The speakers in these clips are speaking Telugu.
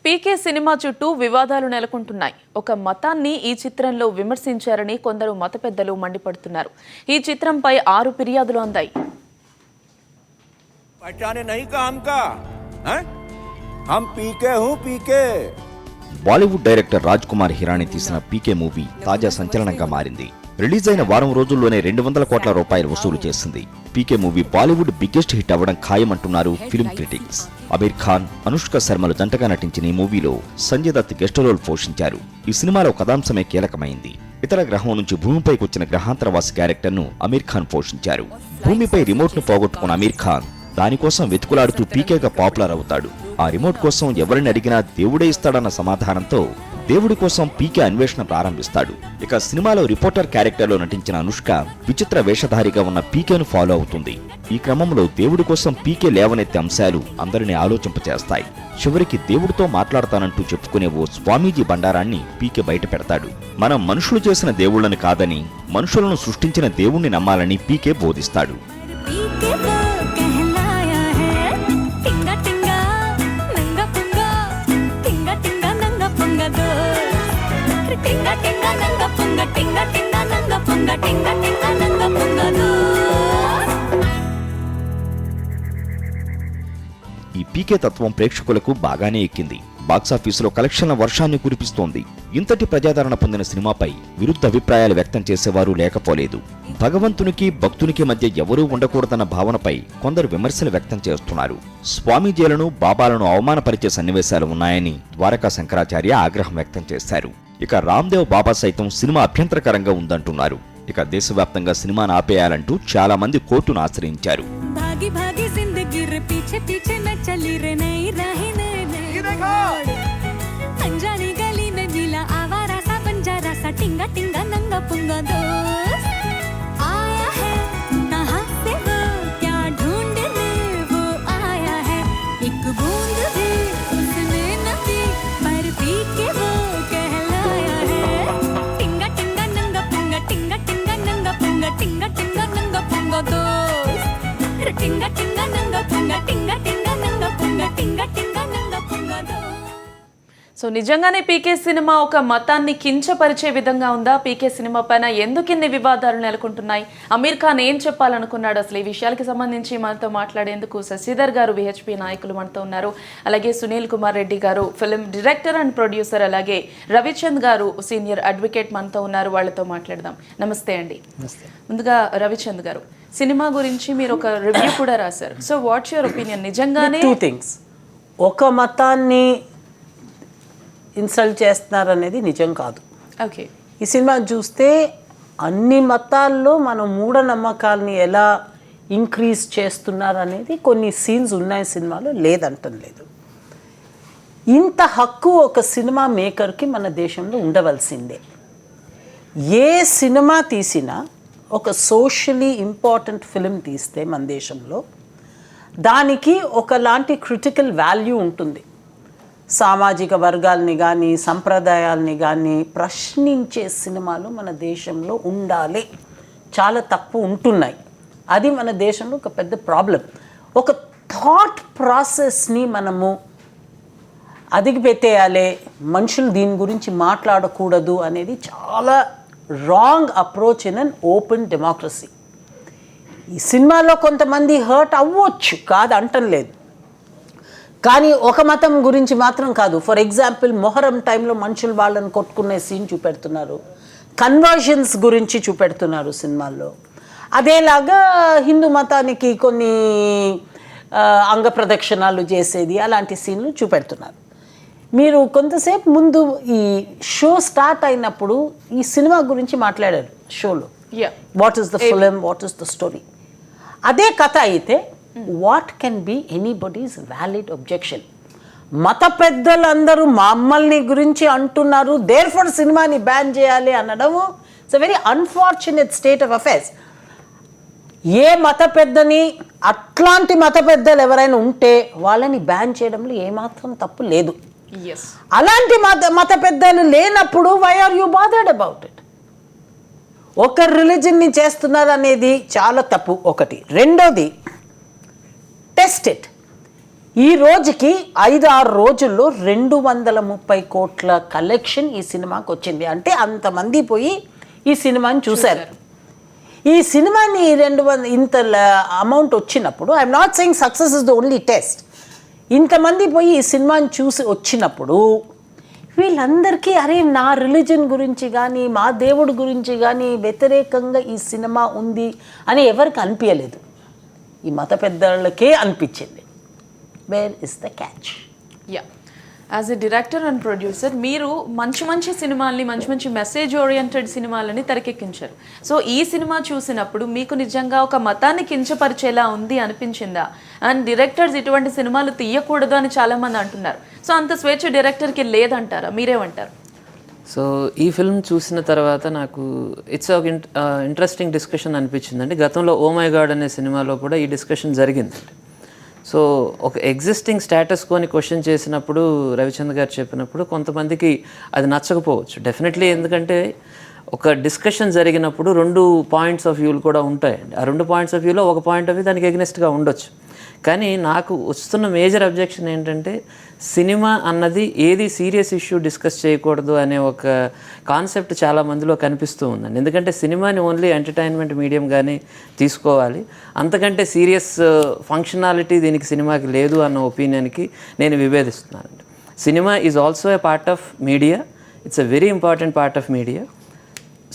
పీకే సినిమా చుట్టూ వివాదాలు నెలకొంటున్నాయి. ఒక మతాన్ని ఈ చిత్రంలో విమర్శించారని కొందరు మత పెద్దలు మండిపడుతున్నారు. ఈ చిత్రంపై 6 ఫిర్యాదులు అందాయి. బాలీవుడ్ డైరెక్టర్ రాజ్ కుమార్ హిరానీ తీసిన పీకే మూవీ తాజా సంచలనంగా మారింది. రిలీజ్ అయిన వారం రోజుల్లోనే 200 కోట్ల రూపాయలు వసూలు చేసింది. పీకే మూవీ బాలీవుడ్ బిగ్గెస్ట్ హిట్ అవ్వడం ఖాయమంటున్నారు ఫిల్మ్ క్రిటిక్స్. అమీర్ ఖాన్, అనుష్క శర్మలు జంటగా నటించిన ఈ మూవీలో సంజయ్ దత్ గెస్ట్ రోల్ పోషించారు. ఈ సినిమాలో కథాంశమే కీలకమైంది. ఇతర గ్రహం నుంచి భూమిపైకి వచ్చిన గ్రహాంతరవాసి క్యారెక్టర్ను అమీర్ ఖాన్ పోషించారు. భూమిపై రిమోట్ ను పోగొట్టుకున్న అమీర్ ఖాన్ దానికోసం వెతుకులాడుతూ పీకేగా పాపులర్ అవుతాడు. ఆ రిమోట్ కోసం ఎవరిని అడిగినా దేవుడే ఇస్తాడన్న సమాధానంతో దేవుడి కోసం పీకే అన్వేషణ ప్రారంభిస్తాడు. ఇక సినిమాలో రిపోర్టర్ క్యారెక్టర్లో నటించిన అనుష్క విచిత్ర వేషధారిగా ఉన్న పీకేను ఫాలో అవుతుంది. ఈ క్రమంలో దేవుడి కోసం పీకే లేవనెత్తే అంశాలు అందరినీ ఆలోచింపచేస్తాయి. చివరికి దేవుడితో మాట్లాడతానంటూ చెప్పుకునే ఓ స్వామీజీ బండారాన్ని పీకే బయట పెడతాడు. మనం మనుషులు చేసిన దేవుళ్లను కాదని మనుషులను సృష్టించిన దేవుణ్ణి నమ్మాలని పీకే బోధిస్తాడు. ఈ పీకే తత్వం ప్రేక్షకులకు బాగానే ఎక్కింది. బాక్సాఫీసులో కలెక్షన్ల వర్షాన్ని కురిపిస్తోంది. ఇంతటి ప్రజాదరణ పొందిన సినిమాపై విరుద్ధ అభిప్రాయాలు వ్యక్తం చేసేవారు లేకపోలేదు. భగవంతునికి భక్తునికి మధ్య ఎవరూ ఉండకూడదన్న భావనపై కొందరు విమర్శలు వ్యక్తం చేస్తున్నారు. స్వామీజీలను, బాబాలను అవమానపరిచే సన్నివేశాలు ఉన్నాయని ద్వారకా శంకరాచార్య ఆగ్రహం వ్యక్తం చేశారు. ఇక రామ్దేవ్ బాబా సైతం సినిమా అభ్యంతరకరంగా ఉందంటున్నారు. ఇక దేశవ్యాప్తంగా సినిమాను ఆపేయాలంటూ చాలా మంది కోర్టును ఆశ్రయించారు. సో నిజంగానే పీకే సినిమా ఒక మతాన్ని కించపరిచే విధంగా ఉందా? పీకే సినిమా పైన ఎందుకిన్ని వివాదాలు నెలకొంటున్నాయి? అమీర్ ఖాన్ ఏం చెప్పాలనుకున్నాడు? అసలు ఈ విషయాలకి సంబంధించి మనతో మాట్లాడేందుకు శశిధర్ గారు, విహెచ్పి నాయకులు మనతో ఉన్నారు. అలాగే సునీల్ కుమార్ రెడ్డి గారు, ఫిల్మ్ డైరెక్టర్ అండ్ ప్రొడ్యూసర్, అలాగే రవిచంద్ గారు, సీనియర్ అడ్వకేట్ మనతో ఉన్నారు. వాళ్ళతో మాట్లాడదాం. నమస్తే అండి. ముందుగా రవిచంద్ గారు, సినిమా గురించి మీరు ఒక రివ్యూ కూడా రాశారు. So what's your opinion? నిజంగానే టూ థింగ్స్, ఒక మతాన్ని ఇన్సల్ట్ చేస్తున్నారనేది నిజం కాదు. ఓకే, ఈ సినిమా చూస్తే అన్ని మతాల్లో మన మూఢనమ్మకాలని ఎలా ఇంక్రీజ్ చేస్తున్నారనేది కొన్ని సీన్స్ ఉన్నాయి సినిమాలో, లేదంటం లేదు. ఇంత హక్కు ఒక సినిమా మేకర్కి మన దేశంలో ఉండవలసిందే. ఏ సినిమా తీసినా, ఒక సోషలీ ఇంపార్టెంట్ ఫిలిం తీస్తే మన దేశంలో దానికి ఒకలాంటి క్రిటికల్ వాల్యూ ఉంటుంది. సామాజిక వర్గాల్ని కానీ సంప్రదాయాల్ని కానీ ప్రశ్నించే సినిమాలు మన దేశంలో ఉండాలి. చాలా తక్కువ ఉంటున్నాయి. అది మన దేశంలో ఒక పెద్ద ప్రాబ్లం. ఒక థాట్ ప్రాసెస్ని మనము అదిగిపెట్టేయాలి, మనుషులు దీని గురించి మాట్లాడకూడదు అనేది చాలా wrong approach in an open democracy. ఈ సినిమాలో కొంతమంది హర్ట్ అవ్వచ్చు, కాదు అంటం లేదు, కానీ ఒక మతం గురించి మాత్రం కాదు. ఫర్ ఎగ్జాంపుల్, మొహరం టైంలో మనుషులు వాళ్ళని కొట్టుకునే సీన్ చూపెడుతున్నారు, కన్వర్షన్స్ గురించి చూపెడుతున్నారు సినిమాల్లో. అదేలాగా హిందూ మతానికి కొన్ని అంగ ప్రదక్షిణాలు చేసేది, అలాంటి సీన్లు చూపెడుతున్నారు. మీరు కొంతసేపు ముందు ఈ షో స్టార్ట్ అయినప్పుడు ఈ సినిమా గురించి మాట్లాడారు షోలో. What is the film, what is the story. అదే కథ అయితే what can be anybody's valid objection? మత పెద్దలందరూ మమ్మల్ని గురించి అంటున్నారు, దేర్ ఫర్ సినిమాని బ్యాన్ చేయాలి అనడము it's a very unfortunate state of affairs. ఏ మత పెద్దని, అట్లాంటి మత పెద్దలు ఎవరైనా ఉంటే వాళ్ళని బ్యాన్ చేయడంలో ఏమాత్రం తప్పు లేదు. అలాంటి మత పెద్దలు లేనప్పుడు why are you bothered about it? ఒక రిలీజన్ని చేస్తున్నారు అనేది చాలా తప్పు. ఒకటి. రెండోది, టెస్ట్ ఇట్. ఈ రోజుకి 5-6 రోజుల్లో 230 కోట్ల కలెక్షన్ ఈ సినిమాకి వచ్చింది. అంటే అంతమంది పోయి ఈ సినిమాని చూశారు. ఈ సినిమాని 200 ఇంత అమౌంట్ వచ్చినప్పుడు, I'm not saying success is the only test, ఇంతమంది పోయి ఈ సినిమాని చూసి వచ్చినప్పుడు వీళ్ళందరికీ అరే నా రిలీజన్ గురించి కానీ మా దేవుడి గురించి కానీ వ్యతిరేకంగా ఈ సినిమా ఉంది అని ఎవరికి అనిపించలేదు. ఈ మత పెద్దలకే అనిపించింది. Where is the catch? Yeah, as a director and producer మీరు మంచి మంచి సినిమాల్ని, మంచి మంచి మెసేజ్ ఓరియంటెడ్ సినిమాలని తెరకెక్కించారు. సో ఈ సినిమా చూసినప్పుడు మీకు నిజంగా ఒక మతాన్ని కించపరిచేలా ఉంది అనిపించిందా? అండ్ డైరెక్టర్స్ ఇటువంటి సినిమాలు తీయకూడదు అని చాలామంది అంటున్నారు. సో అంత స్వేచ్ఛ డైరెక్టర్కి లేదంటారా? మీరేమంటారు? సో ఈ ఫిల్మ్ చూసిన తర్వాత నాకు ఇట్స్ ఒక ఇంట్రెస్టింగ్ డిస్కషన్ అనిపించిందండి. గతంలో ఓ మై గాడ్ అనే సినిమాలో కూడా ఈ డిస్కషన్ జరిగిందండి. సో ఒక ఎగ్జిస్టింగ్ స్టేటస్ కోని క్వశ్చన్ చేసినప్పుడు రవిచంద్ర గారు చెప్పినప్పుడు కొంతమందికి అది నచ్చకపోవచ్చు డెఫినెట్లీ. ఎందుకంటే ఒక డిస్కషన్ జరిగినప్పుడు 2 పాయింట్స్ ఆఫ్ వ్యూలు కూడా ఉంటాయండి. ఆ 2 పాయింట్స్ ఆఫ్ వ్యూలో ఒక పాయింట్ ఆఫ్ వ్యూ దానికి ఎగ్నెస్ట్గా ఉండొచ్చు. కానీ నాకు వస్తున్న మేజర్ అబ్జెక్షన్ ఏంటంటే సినిమా అన్నది ఏది సీరియస్ ఇష్యూ డిస్కస్ చేయకూడదు అనే ఒక కాన్సెప్ట్ చాలా మందిలో కనిపిస్తూ ఉందండి. ఎందుకంటే సినిమాని ఓన్లీ ఎంటర్టైన్మెంట్ మీడియంగానే తీసుకోవాలి, అంతకంటే సీరియస్ ఫంక్షనాలిటీ దీనికి సినిమాకి లేదు అన్న ఒపీనియన్కి నేను విభేదిస్తున్నానండి. Cinema is also a part of media, it's a very important part of media.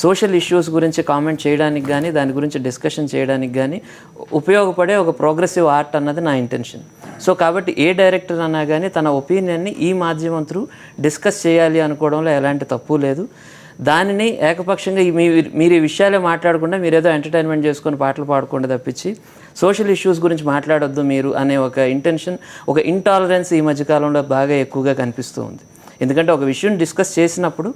Social issues గురించి కామెంట్ చేయడానికి కానీ దాని గురించి డిస్కషన్ చేయడానికి కానీ ఉపయోగపడే ఒక ప్రోగ్రెసివ్ ఆర్ట్ అన్నది నా ఇంటెన్షన్. సో కాబట్టి ఏ డైరెక్టర్ అన్నా కానీ తన ఒపీనియన్ని ఈ మాధ్యమం త్రూ డిస్కస్ చేయాలి అనుకోవడంలో ఎలాంటి తప్పు లేదు. దానిని ఏకపక్షంగా మీరు ఈ విషయాలే మాట్లాడకుండా మీరేదో ఎంటర్టైన్మెంట్ చేసుకొని పాటలు పాడకుండా తప్పించి సోషల్ ఇష్యూస్ గురించి మాట్లాడొద్దు మీరు అనే ఒక ఇంటెన్షన్, ఒక ఇంటాలరెన్స్ ఈ మధ్యకాలంలో బాగా ఎక్కువగా కనిపిస్తూ ఉంది. ఎందుకంటే ఒక విషయం డిస్కస్ చేసినప్పుడు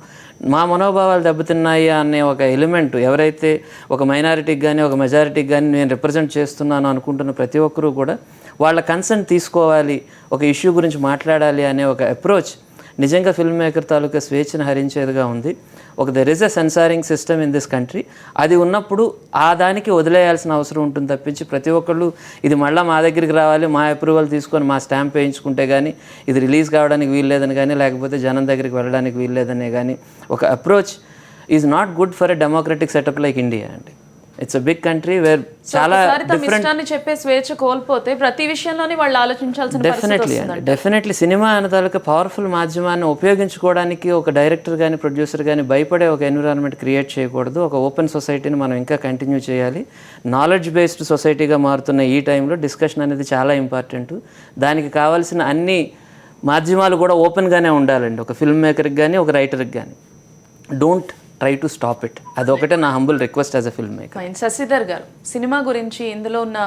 మా మనోభావాలు దెబ్బతిన్నాయి అనే ఒక ఎలిమెంట్ ఎవరైతే ఒక మైనారిటీకి కానీ ఒక మెజారిటీకి కానీ నేను రిప్రజెంట్ చేస్తున్నాను అనుకుంటున్న ప్రతి ఒక్కరూ కూడా వాళ్ళ కన్సర్న్ తీసుకోవాలి, ఒక ఇష్యూ గురించి మాట్లాడాలి అనే ఒక అప్రోచ్ నిజంగా ఫిల్మ్ మేకర్ తాలూకా స్వేచ్ఛను హరించేదిగా ఉంది. There is a censoring system in this country. అది ఉన్నప్పుడు ఆ దానికి వదిలేయాల్సిన అవసరం ఉంటుంది తప్పించి ప్రతి ఒక్కళ్ళు ఇది మళ్ళీ మా దగ్గరికి రావాలి, మా అప్రూవల్ తీసుకొని మా స్టాంప్ వేయించుకుంటే కానీ ఇది రిలీజ్ కావడానికి వీల్లేదని కానీ లేకపోతే జనం దగ్గరికి వెళ్ళడానికి వీల్లేదనే కానీ ఒక approach is not good for a democratic setup like India అండి. It's a big country where చాలా డిఫరెంట్ చెప్పే స్వేచ్ఛ కోల్పోతే ప్రతి విషయంలోనే వాళ్ళు ఆలోచించాల్సిన డెఫినెట్లీ సినిమా అనే తాలూకా పవర్ఫుల్ మాధ్యమాన్ని ఉపయోగించుకోవడానికి ఒక డైరెక్టర్ కానీ ప్రొడ్యూసర్ కానీ భయపడే ఒక ఎన్విరాన్మెంట్ క్రియేట్ చేయకూడదు. ఒక ఓపెన్ సొసైటీని మనం ఇంకా కంటిన్యూ చేయాలి. నాలెడ్జ్ బేస్డ్ సొసైటీగా మారుతున్న ఈ టైంలో డిస్కషన్ అనేది చాలా ఇంపార్టెంట్. దానికి కావాల్సిన అన్ని మాధ్యమాలు కూడా ఓపెన్గానే ఉండాలండి. ఒక ఫిల్మ్ మేకర్కి కానీ ఒక రైటర్కి కానీ don't try to stop it. అదొకటే నా humble request as a film maker. Shashidhar garu, cinema గురించి, ఇందులో ఉన్న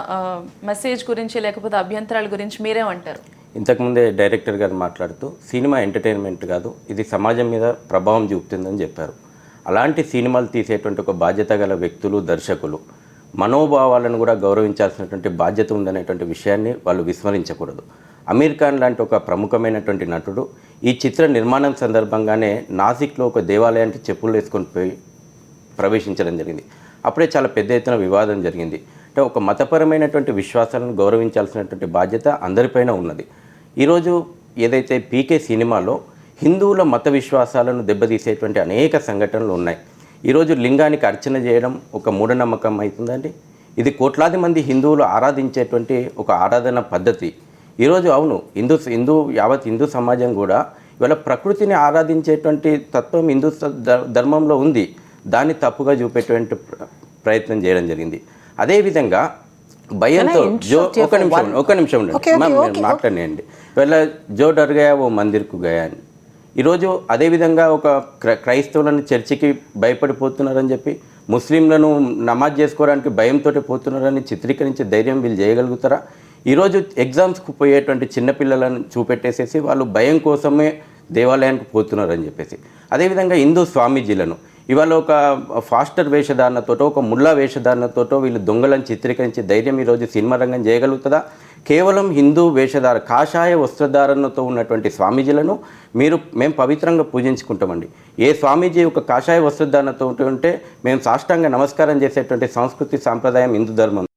మెసేజ్ గురించి లేకపోతే అభ్యంతరాల గురించి మీరేమంటారు? ఇంతకుముందే డైరెక్టర్ గారు మాట్లాడుతూ సినిమా ఎంటర్టైన్మెంట్ కాదు, ఇది సమాజం మీద ప్రభావం చూపుతుందని చెప్పారు. అలాంటి సినిమాలు తీసేటువంటి ఒక బాధ్యత గల వ్యక్తులు, దర్శకులు మనోభావాలను కూడా గౌరవించాల్సినటువంటి బాధ్యత ఉందనేటువంటి విషయాన్ని వాళ్ళు విస్మరించకూడదు. అమీర్ ఖాన్ లాంటి ఒక ప్రముఖమైనటువంటి నటుడు ఈ చిత్ర నిర్మాణం సందర్భంగానే నాసిక్లో ఒక దేవాలయానికి చెప్పులు వేసుకొని పోయి ప్రవేశించడం జరిగింది. అప్పుడే చాలా పెద్ద ఎత్తున వివాదం జరిగింది. అంటే ఒక మతపరమైనటువంటి విశ్వాసాలను గౌరవించాల్సినటువంటి బాధ్యత అందరిపైన ఉన్నది. ఈరోజు ఏదైతే పీకే సినిమాలో హిందువుల మత విశ్వాసాలను దెబ్బతీసేటువంటి అనేక సంఘటనలు ఉన్నాయి. ఈరోజు లింగానికి అర్చన చేయడం ఒక మూఢనమ్మకం అవుతుందండి. ఇది కోట్లాది మంది హిందువులు ఆరాధించేటువంటి ఒక ఆరాధన పద్ధతి. ఈరోజు అవును యావత్ హిందూ సమాజం కూడా ఇవాళ ప్రకృతిని ఆరాధించేటువంటి తత్వం హిందూ ధర్మంలో ఉంది. దాన్ని తప్పుగా చూపేటువంటి ప్రయత్నం చేయడం జరిగింది. అదేవిధంగా భయంతో ఒక నిమిషం మాట్లాడండి. ఇవాళ జో డర్ గయా ఓ మందిర్కు గయా అని ఈరోజు అదేవిధంగా ఒక క్రైస్తవులను చర్చికి భయపడిపోతున్నారని చెప్పి ముస్లింలను నమాజ్ చేసుకోవడానికి భయంతో పోతున్నారని చిత్రీకరించే ధైర్యం వీళ్ళు చేయగలుగుతారా? ఈరోజు ఎగ్జామ్స్కు పోయేటువంటి చిన్నపిల్లలను చూపెట్టేసేసి వాళ్ళు భయం కోసమే దేవాలయానికి పోతున్నారని చెప్పేసి, అదేవిధంగా హిందూ స్వామీజీలను ఇవాళ ఒక ఫాస్టర్ వేషధారణతోటో ఒక ముల్లా వేషధారణతోటో వీళ్ళు దొంగలను చిత్రీకరించే ధైర్యం ఈరోజు సినిమా రంగం చేయగలుగుతుందా? కేవలం హిందూ కాషాయ వస్త్రధారణతో ఉన్నటువంటి స్వామీజీలను మేము పవిత్రంగా పూజించుకుంటామండి. ఏ స్వామీజీ ఒక కాషాయ వస్త్రధారణతో ఉంటే మేము సాష్టాంగ నమస్కారం చేసేటువంటి సంస్కృతి సాంప్రదాయం హిందూ ధర్మం.